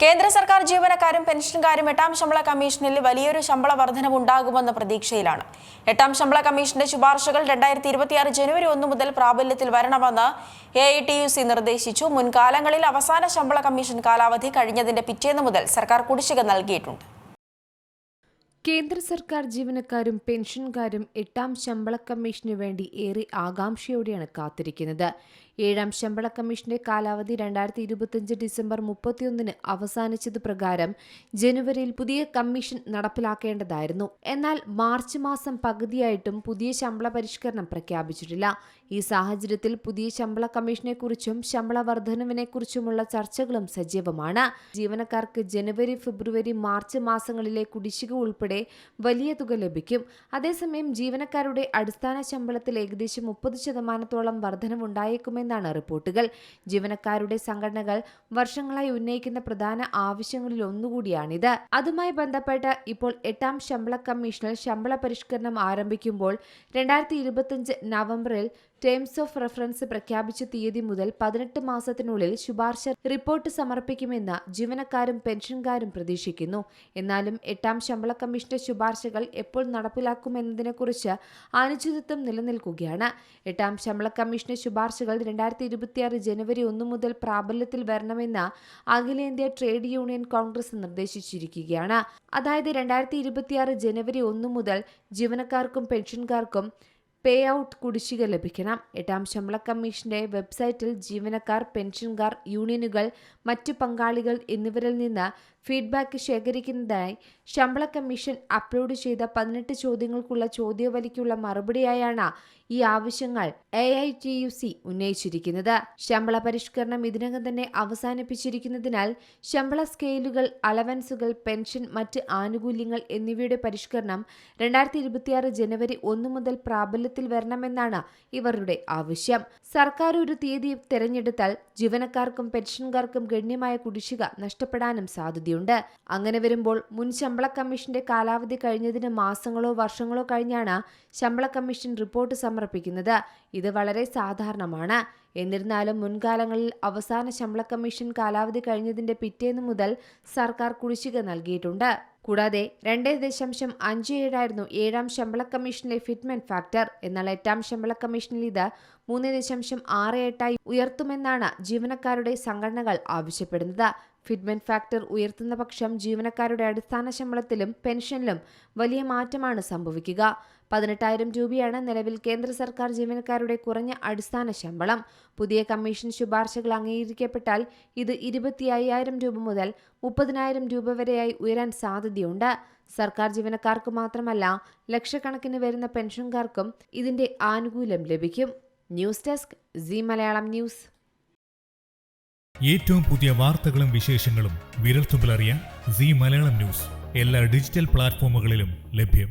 കേന്ദ്ര സർക്കാർ ജീവനക്കാരും പെൻഷൻകാരും എട്ടാം ശമ്പള കമ്മീഷനിൽ വലിയൊരു ശമ്പള വർധനവുണ്ടാകുമെന്ന പ്രതീക്ഷയിലാണ്. എട്ടാം ശമ്പള കമ്മീഷന്റെ ശുപാർശകൾ 2026 ജനുവരി 1 മുതൽ പ്രാബല്യത്തിൽ വരണമെന്ന് AITUC നിർദ്ദേശിച്ചു. മുൻകാലങ്ങളിൽ അവസാന ശമ്പള കമ്മീഷൻ കാലാവധി കഴിഞ്ഞതിന്റെ പിറ്റേന്ന് മുതൽ സർക്കാർ കുടിശ്ശിക നൽകിയിട്ടുണ്ട്. കേന്ദ്ര സർക്കാർ ജീവനക്കാരും പെൻഷൻകാരും എട്ടാം ശമ്പള കമ്മീഷനു വേണ്ടി ഏറെ ആകാംക്ഷയോടെയാണ് കാത്തിരിക്കുന്നത്. ഏഴാം ശമ്പള കമ്മീഷന്റെ കാലാവധി 2025 ഡിസംബർ 31 അവസാനിച്ചത് പ്രകാരം ജനുവരിയിൽ പുതിയ കമ്മീഷൻ നടപ്പിലാക്കേണ്ടതായിരുന്നു. എന്നാൽ മാർച്ച് മാസം പകുതിയായിട്ടും പുതിയ ശമ്പള പരിഷ്കരണം പ്രഖ്യാപിച്ചിട്ടില്ല. ഈ സാഹചര്യത്തിൽ പുതിയ ശമ്പള കമ്മീഷനെക്കുറിച്ചും ശമ്പള വർധനവിനെക്കുറിച്ചുമുള്ള ചർച്ചകളും സജീവമാണ്. ജീവനക്കാർക്ക് ജനുവരി, ഫെബ്രുവരി, മാർച്ച് മാസങ്ങളിലെ കുടിശ്ശിക ഉൾപ്പെടെ വലിയ തുക ലഭിക്കും. അതേസമയം ജീവനക്കാരുടെ അടിസ്ഥാന ശമ്പളത്തിൽ ഏകദേശം 30% വർധനവുണ്ടായേക്കുമെന്നാണ് റിപ്പോർട്ടുകൾ. ജീവനക്കാരുടെ സംഘടനകൾ വർഷങ്ങളായി ഉന്നയിക്കുന്ന പ്രധാന ആവശ്യങ്ങളിൽ ഒന്നുകൂടിയാണിത്. അതുമായി ബന്ധപ്പെട്ട് ഇപ്പോൾ എട്ടാം ശമ്പള കമ്മീഷനിൽ ശമ്പള പരിഷ്കരണം ആരംഭിക്കുമ്പോൾ 2025 നവംബറിൽ ടേംസ് ഓഫ് റെഫറൻസ് പ്രഖ്യാപിച്ച തീയതി മുതൽ 18 മാസത്തിനുള്ളിൽ ശുപാർശ റിപ്പോർട്ട് സമർപ്പിക്കുമെന്ന് ജീവനക്കാരും പെൻഷൻകാരും പ്രതീക്ഷിക്കുന്നു. എന്നാലും എട്ടാം ശമ്പള കമ്മീഷന്റെ ശുപാർശകൾ എപ്പോൾ നടപ്പിലാക്കുമെന്നതിനെക്കുറിച്ച് അനിശ്ചിതത്വം നിലനിൽക്കുകയാണ്. എട്ടാം ശമ്പള കമ്മീഷന്റെ ശുപാർശകൾ 2026 ജനുവരി 1 മുതൽ പ്രാബല്യത്തിൽ വരണമെന്ന് അഖിലേന്ത്യാ ട്രേഡ് യൂണിയൻ കോൺഗ്രസ് നിർദ്ദേശിച്ചിരിക്കുകയാണ്. അതായത് 2026 ജനുവരി 1 മുതൽ ജീവനക്കാർക്കും പെൻഷൻകാർക്കും പേ ഔട്ട് കുടിശ്ശിക ലഭിക്കണം. എട്ടാം ശമ്പള കമ്മീഷന്റെ വെബ്സൈറ്റിൽ ജീവനക്കാർ, പെൻഷൻകാർ, യൂണിയനുകൾ, മറ്റു പങ്കാളികൾ എന്നിവരിൽ നിന്ന് ഫീഡ്ബാക്ക് ശേഖരിക്കുന്നതായി ശമ്പള കമ്മീഷൻ അപ്ലോഡ് ചെയ്ത 18 ചോദ്യങ്ങൾക്കുള്ള ചോദ്യാവലിക്കുള്ള മറുപടിയായാണ് ഈ ആവശ്യങ്ങൾ AITUC ഉന്നയിച്ചിരിക്കുന്നത്. ശമ്പള പരിഷ്കരണം ഇതിനകം തന്നെ അവസാനിപ്പിച്ചിരിക്കുന്നതിനാൽ ശമ്പള സ്കെയിലുകൾ, അലവൻസുകൾ, പെൻഷൻ, മറ്റ് ആനുകൂല്യങ്ങൾ എന്നിവയുടെ പരിഷ്കരണം 2026 ജനുവരി 1 മുതൽ പ്രാബല്യത്തിൽ വരണമെന്നാണ് ഇവരുടെ ആവശ്യം. സർക്കാർ ഒരു തീയതി തെരഞ്ഞെടുത്താൽ ജീവനക്കാർക്കും പെൻഷൻകാർക്കും ഗണ്യമായ കുടിശ്ശിക നഷ്ടപ്പെടാനും സാധ്യതയുണ്ട്. അങ്ങനെ വരുമ്പോൾ മുൻ ശമ്പള കമ്മീഷന്റെ കാലാവധി കഴിഞ്ഞതിന് മാസങ്ങളോ വർഷങ്ങളോ കഴിഞ്ഞാണ് ശമ്പള കമ്മീഷൻ റിപ്പോർട്ട് സമർപ്പിക്കുന്നത്. ഇത് വളരെ സാധാരണമാണ്. എന്നിരുന്നാലും മുൻകാലങ്ങളിൽ അവസാന ശമ്പള കമ്മീഷൻ കാലാവധി കഴിഞ്ഞതിന്റെ പിറ്റേന്ന് മുതൽ സർക്കാർ കുടിശ്ശിക നൽകിയിട്ടുണ്ട്. കൂടാതെ 2.57 ആയിരുന്നു ഏഴാം ശമ്പള കമ്മീഷനിലെ ഫിറ്റ്മെന്റ് ഫാക്ടർ. എന്നാൽ എട്ടാം ശമ്പള കമ്മീഷനിൽ ഇത് 3.68 ഉയർത്തുമെന്നാണ് ജീവനക്കാരുടെ സംഘടനകൾ ആവശ്യപ്പെടുന്നത്. ഫിറ്റ്മെന്റ് ഫാക്ടർ ഉയർത്തുന്ന പക്ഷം ജീവനക്കാരുടെ അടിസ്ഥാന ശമ്പളത്തിലും പെൻഷനിലും വലിയ മാറ്റമാണ് സംഭവിക്കുക. 18,000 രൂപയാണ് നിലവിൽ കേന്ദ്ര സർക്കാർ ജീവനക്കാരുടെ കുറഞ്ഞ അടിസ്ഥാന ശമ്പളം. പുതിയ കമ്മീഷൻ ശുപാർശകൾ അംഗീകരിക്കപ്പെട്ടാൽ ഇത് 25,000 രൂപ മുതൽ 30,000 രൂപ വരെയായി ഉയരാൻ സാധ്യതയുണ്ട്. സർക്കാർ ജീവനക്കാർക്ക് മാത്രമല്ല, ലക്ഷക്കണക്കിന് വരുന്ന പെൻഷൻകാർക്കും ഇതിന്റെ ആനുകൂല്യം ലഭിക്കും. News desk Zee Malayalam news. ഏറ്റവും പുതിയ വാർത്തകളും വിശേഷങ്ങളും വിരൽത്തുമ്പിലറിയാൻ സീ മലയാളം ന്യൂസ് എല്ലാ ഡിജിറ്റൽ പ്ലാറ്റ്ഫോമുകളിലും ലഭ്യം.